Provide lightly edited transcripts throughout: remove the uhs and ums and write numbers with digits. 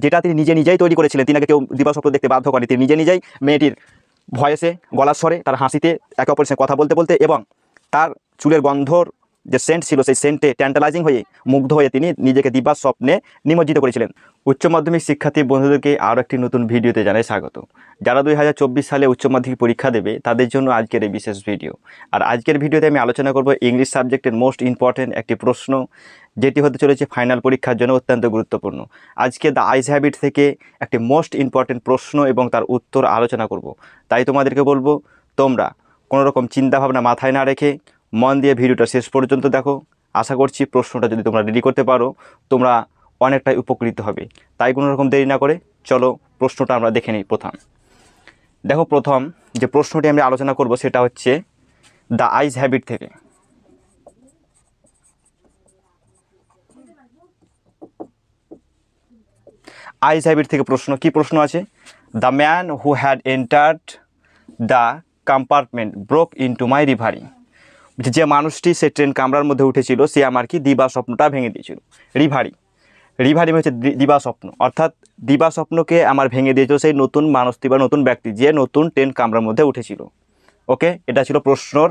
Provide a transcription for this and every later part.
যেটা তিনি নিজে নিজেই তৈরি করেছিলেন, তিনাকে কেউ দিবাস্বপ্ন দেখতে বাধ্য করেনি। তিনি নিজে নিজেই মেয়েটির ভয়েসে, গলার স্বরে, তার হাসিতে, একে অপরের সঙ্গে কথা বলতে বলতে এবং তার চুলের গন্ধর যে সেন্ট ছিল সেই সেন্টে ট্যান্টালাইজিং হয়ে, মুগ্ধ হয়ে তিনি নিজেকে দিবা স্বপ্নে নিমজ্জিত করেছিলেন। উচ্চ মাধ্যমিক শিক্ষার্থী বন্ধুদেরকে আরও একটি নতুন ভিডিওতে জানাই স্বাগত। যারা 2024 সালে উচ্চ মাধ্যমিক পরীক্ষা দেবে তাদের জন্য আজকের এই বিশেষ ভিডিও। আর আজকের ভিডিওতে আমি আলোচনা করব ইংলিশ সাবজেক্টের মোস্ট ইম্পর্টেন্ট একটি প্রশ্ন, যেটি হতে চলেছে ফাইনাল পরীক্ষার জন্য অত্যন্ত গুরুত্বপূর্ণ। আজকে দ্য আইস হ্যাবিট থেকে একটি মোস্ট ইম্পর্টেন্ট প্রশ্ন এবং তার উত্তর আলোচনা করব। তাই তোমাদেরকে বলবো, তোমরা কোনো রকম চিন্তাভাবনা মাথায় না রেখে মন দিয়ে ভিডিওটা শেষ পর্যন্ত দেখো। আশা করছি প্রশ্নটা যদি তোমরা রেডি করতে পারো তোমরা অনেকটাই উপকৃত হবে। তাই কোনো রকম দেরি না করে চলো প্রশ্নটা আমরা দেখে নিই। দেখো, প্রথম যে প্রশ্নটি আমি আলোচনা করব সেটা হচ্ছে দ্য আইস হ্যাবিট থেকে। আইস হ্যাবিট থেকে কি প্রশ্ন আছে? The man who had entered the compartment broke into my reverie. যে মানুষটি সে ট্রেন কামরার মধ্যে উঠেছিল সে আমার কি দিবা স্বপ্নটা ভেঙে দিয়েছিল। রিভারি হচ্ছে দিবা স্বপ্ন, অর্থাৎ দিবা স্বপ্নকে আমার ভেঙে দিয়েছিল সেই নতুন মানুষটি বা নতুন ব্যক্তি যে নতুন ট্রেন কামরার মধ্যে উঠেছিল। ওকে, এটা ছিল প্রশ্নর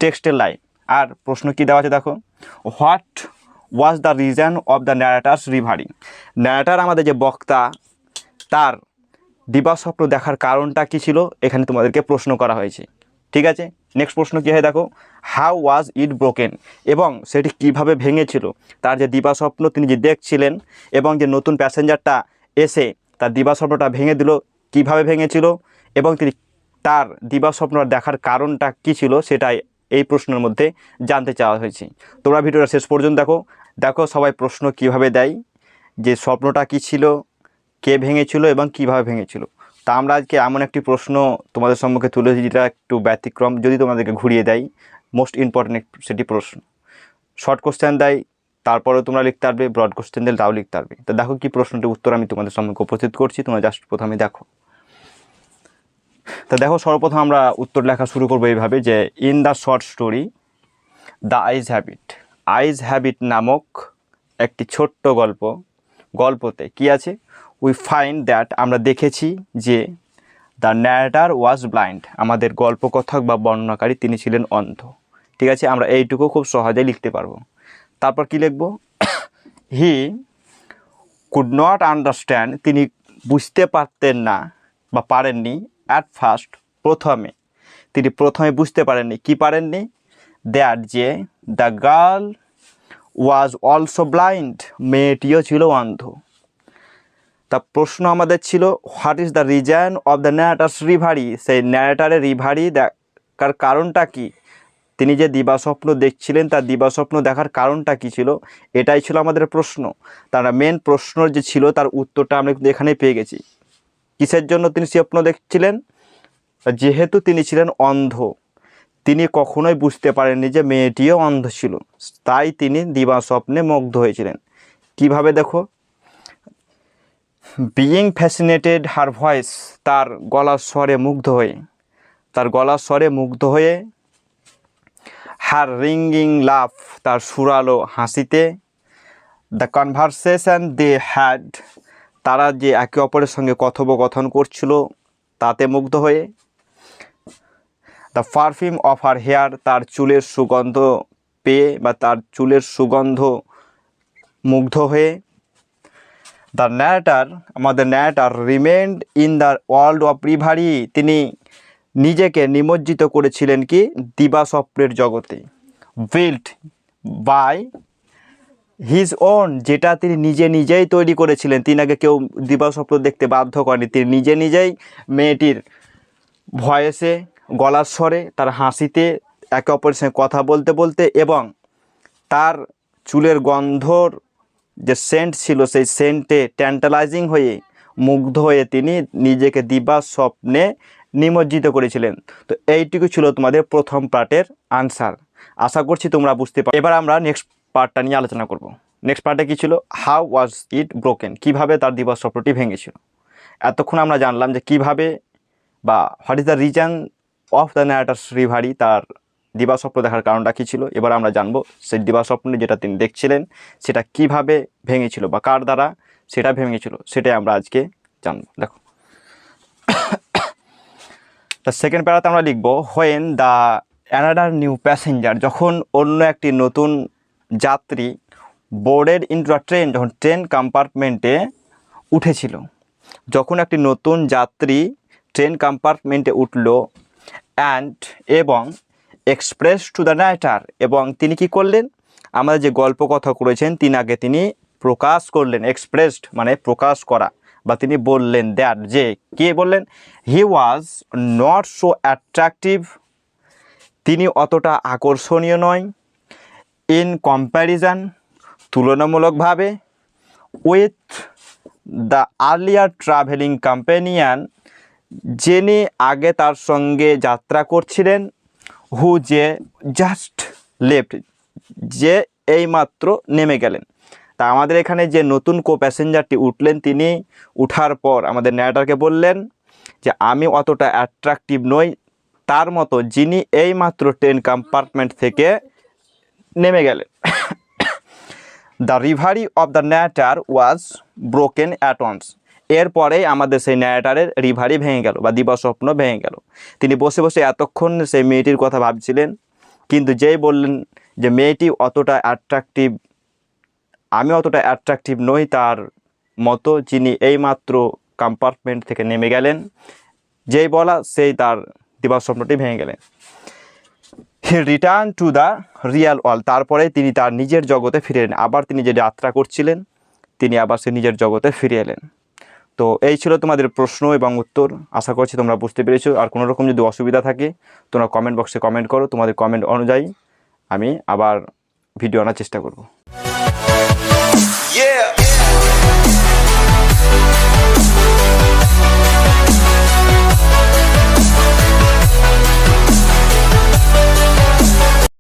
টেক্সটের লাইন। আর প্রশ্ন কি দেওয়া আছে দেখো, what was the reason of the narrator's reverie. Narrator আমাদের যে বক্তা, তার দিবা স্বপ্ন দেখার কারণটা কী ছিল এখানে তোমাদেরকে প্রশ্ন করা হয়েছে। ঠিক আছে, নেক্সট প্রশ্ন কী হয় দেখো, হাউ ওয়াজ ইট ব্রোকেন, এবং সেটি কিভাবে ভেঙেছিল। তার যে দিবা স্বপ্ন তিনি যে দেখছিলেন এবং যে নতুন প্যাসেঞ্জারটা এসে তার দিবা স্বপ্নটা ভেঙে দিল, কিভাবে ভেঙেছিল এবং তিনি তার দিবা স্বপ্ন দেখার কারণটা কী ছিল সেটাই এই প্রশ্নের মধ্যে জানতে চাওয়া হয়েছে। তোমরা ভিডিওটা শেষ পর্যন্ত দেখো সবাই প্রশ্ন কিভাবে দেয়, যে স্বপ্নটা কী ছিল, কে ভেঙেছিল এবং কিভাবে ভেঙেছিল। তা আমরা আজকে এমন একটি প্রশ্ন তোমাদের সম্মুখে তুলেছি যেটা একটু ব্যতিক্রম, যদি তোমাদেরকে ঘুরিয়ে দেয় মোস্ট ইম্পর্টেন্ট সেটি প্রশ্ন। শর্ট কোশ্চেন দেয় তারপরেও তোমরা লিখতে পারবে, ব্রড কোশ্চেন দিলে তাও লিখতে পারবে। তো দেখো কি প্রশ্নটির উত্তর আমি তোমাদের সম্মুখে উপস্থিত করছি, তোমরা জাস্ট প্রথমে দেখো। তা দেখো, সর্বপ্রথম আমরা উত্তর লেখা শুরু করবো এইভাবে, যে in the short story the ice habit নামক একটি ছোট্ট গল্পতে কি আছে, উই ফাইন্ড দ্যাট আমরা দেখেছি যে দ্য ন্যারেটার ওয়াজ ব্লাইন্ড, আমাদের গল্পকথক বা বর্ণনাকারী তিনি ছিলেন অন্ধ। ঠিক আছে, আমরা এইটুকু খুব সহজেই লিখতে পারবো। তারপর কি লিখব, হি কুড নট আন্ডারস্ট্যান্ড, তিনি বুঝতে পারতেন না বা পারেননি, অ্যাট ফার্স্ট, তিনি প্রথমে বুঝতে পারেননি, কি পারেননি, দ্যাট যে the girl was also blind, মেয়েটিও ছিল অন্ধ। তা প্রশ্ন আমাদের ছিল, what is the reason of the narrator's reverie, সেই ন্যারেটারের রিভারি দেখার কারণটা কি, তিনি যে দিবাস্বপ্ন দেখছিলেন তার দিবাস্বপ্ন দেখার কারণটা কী ছিল, এটাই ছিল আমাদের প্রশ্ন। তারা মেন প্রশ্ন যে ছিল তার উত্তরটা আমরা কিন্তু এখানেই পেয়ে গেছি। কিসের জন্য তিনি স্বপ্ন দেখছিলেন? যেহেতু তিনি ছিলেন অন্ধ, তিনি কখনোই বুঝতে পারেননি যে মেয়েটিও অন্ধ ছিল, তাই তিনি দিবাস্বপ্নে মুগ্ধ হয়েছিলেন। কিভাবে দেখো, বিইং ফ্যাসিনেটেড হার ভয়েস, তার গলার স্বরে মুগ্ধ হয়ে, হার রিঙ্গিং লাফ, তার সুরালো হাসিতে, দ্য কনভারসেশন দে হ্যাড, তারা যে একে অপরের সঙ্গে কথোপকথন করছিল তাতে মুগ্ধ হয়ে, the perfume of her hair, তার চুলের সুগন্ধ পেয়ে বা তার চুলের সুগন্ধ মুগ্ধ হয়ে, আমাদের narrator রিমেন্ড in the world of reverie, তিনি নিজেকে নিমজ্জিত করেছিলেন কি দিবাস্বপ্নের জগতে, বিল্ট বাই হিজ ওন, যেটা তিনি নিজেই তৈরি করেছিলেন, তিনাকে কেউ দিবাস্বপ্ন দেখতে বাধ্য করেনি। তিনি নিজেই মেয়েটির ভয়েসে, গলার স্বরে, তার হাসিতে, একে অপরের সঙ্গে কথা বলতে বলতে এবং তার চুলের গন্ধর যে সেন্ট ছিল সেই সেন্টে ট্যান্টালাইজিং হয়ে, মুগ্ধ হয়ে তিনি নিজেকে দিবা স্বপ্নে নিমজ্জিত করেছিলেন। তো এইটুকু ছিল তোমাদের প্রথম পার্টের আনসার। আশা করছি তোমরা বুঝতে পারো। এবার আমরা নেক্সট পার্টটা নিয়ে আলোচনা করব। নেক্সট পার্টে কী ছিল, হাউ ওয়াজ ইট ব্রোকেন, কীভাবে তার দিবা স্বপ্নটি ভেঙেছিল। এতক্ষণ আমরা জানলাম যে কিভাবে বা what is the reason of the narrator's reverie, তার দিবাস্বপ্ন দেখার কারণটা কী ছিল। এবার আমরা জানবো সেই দিবাস্বপ্নে যেটা তিনি দেখছিলেন সেটা কিভাবে ভেঙেছিল বা কার দ্বারা সেটা ভেঙেছিল, সেটাই আমরা আজকে জানবো। দেখো দ্য সেকেন্ড প্যারাতে আমরা লিখবো when the another new passenger, যখন অন্য একটি নতুন যাত্রী বোর্ডেড ইনটু আ ট্রেন, যখন ট্রেন কম্পার্টমেন্টে উঠেছিল, যখন একটি নতুন যাত্রী ট্রেন কম্পার্টমেন্টে উঠল অ্যান্ড এবং এক্সপ্রেস টু দ্য নারেটর, এবং তিনি কি করলেন, আমাদের যে গল্প কথা করেছেন তিনি প্রকাশ করলেন, এক্সপ্রেসড মানে প্রকাশ করা, বা তিনি বললেন দ্যাট যে, কে বললেন, হি ওয়াজ নট সো অ্যাট্রাকটিভ, তিনি অতটা আকর্ষণীয় নয়, ইন কম্প্যারিজন তুলনামূলকভাবে, with the earlier travelling companion, যিনি আগে তার সঙ্গে যাত্রা করছিলেন, হু যে জাস্ট লেফট, যে এইমাত্র নেমে গেলেন। তা আমাদের এখানে যে নতুন প্যাসেঞ্জারটি উঠলেন, তিনি উঠার পর আমাদের ন্যারেটরকে বললেন যে আমি অতটা অ্যাট্রাকটিভ নই তার মতো, যিনি এইমাত্র ট্রেন কম্পার্টমেন্ট থেকে নেমে গেলেন। The reverie of the narrator was broken at once, এরপরেই আমাদের সেই ন্যারেটরের রিভারি ভেঙে গেল বা দিবাস্বপ্ন ভেঙে গেল। তিনি বসে বসে এতক্ষণ সেই মেয়েটির কথা ভাবছিলেন, কিন্তু যেই বললেন যে মেয়েটি অতটা অ্যাট্রাকটিভ, আমি অতটা অ্যাট্রাকটিভ নই তার মতো, যিনি এইমাত্র কম্পার্টমেন্ট থেকে নেমে গেলেন, যেই বলা সেই তার দিবাস্বপ্নটি ভেঙে গেলেন। He return to the Real world, তারপরে তিনি তার নিজের জগতে ফিরে এলেন, আবার তিনি যে যাত্রা করছিলেন তিনি আবার সে নিজের জগতে ফিরে এলেন। তো এই ছিল তোমাদের প্রশ্ন এবং উত্তর, আশা করছি তোমরা বুঝতে পেরেছো। আর কোনো রকম যদি অসুবিধা থাকে তোমরা কমেন্ট বক্সে কমেন্ট করো, তোমাদের কমেন্ট অনুযায়ী আমি আবার ভিডিও আনার চেষ্টা করব।